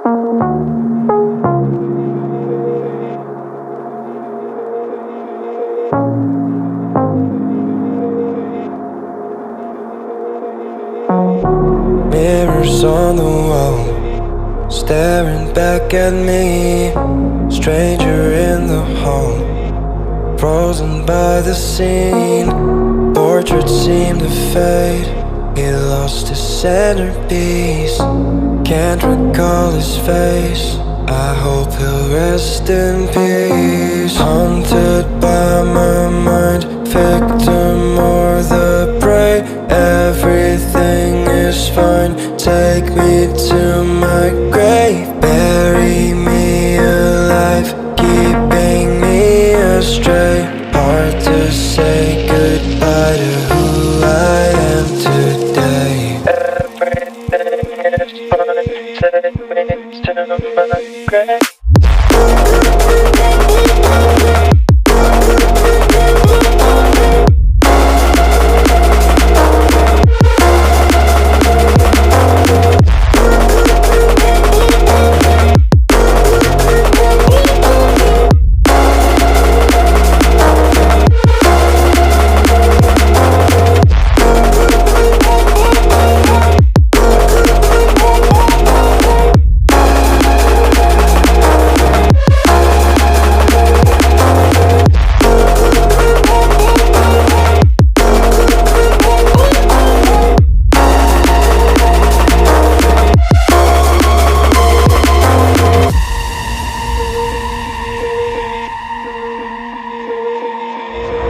Mirrors on the wall, staring back at me. Stranger in the hall, frozen by the scene. Portraits seem to fade, he lost his centerpiece. Can't recall his face, I hope he'll rest in peace. Haunted by my mind, victim or the prey. Everything is fine, take me to my grave. Bury me alive, keeping me astray. Hard to say goodbye to who I am today. Everything is fine, take me to my grave.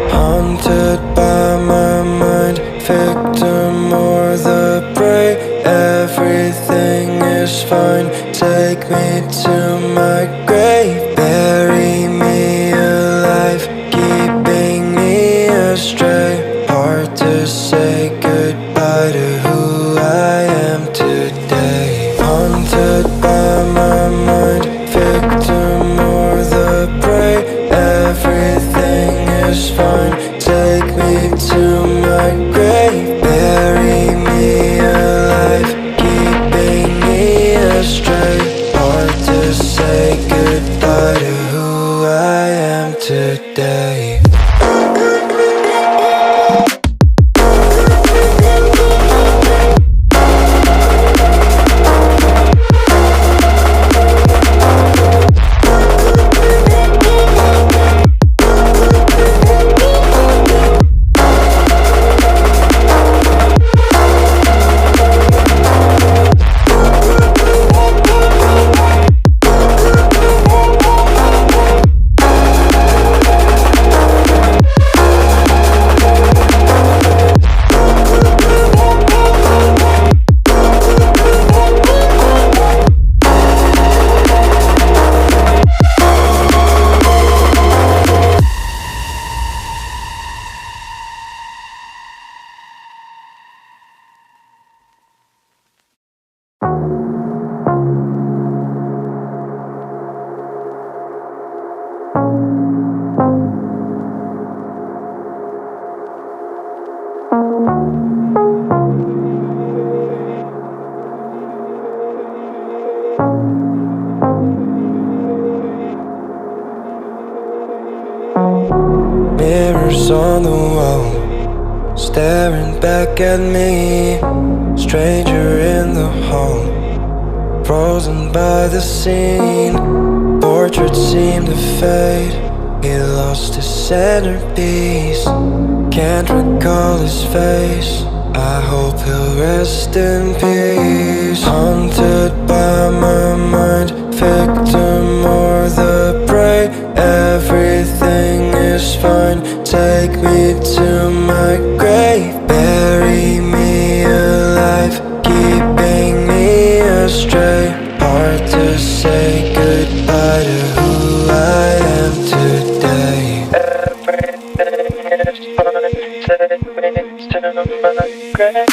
Haunted by my mind, victim or the prey. Everything is fine, take me to my grave. Bury me alive, keeping me astray. Hard to say goodbye to who I am today. Haunted by my mind, victim or the prey. Everything is fine, take me to my grave. Bury me alive, keeping me astray. Hard to say goodbye to who I am today. Mirrors on the wall, staring back at me. Stranger in the hall, frozen by the scene. Portraits seem to fade, he lost his centerpiece. Can't recall his face, I hope he'll rest in peace. Haunted by my mind, victim or the prey. Everything is fine, take me to my grave. Bury me alive, keeping me astray. Hard to say goodbye to who I am today. Everything is fine, take me to my grave.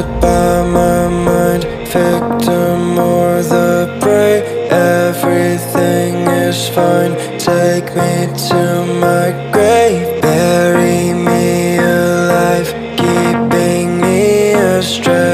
led by my mind, victim or the prey. Everything is fine, take me to my grave. Bury me alive, keeping me astray.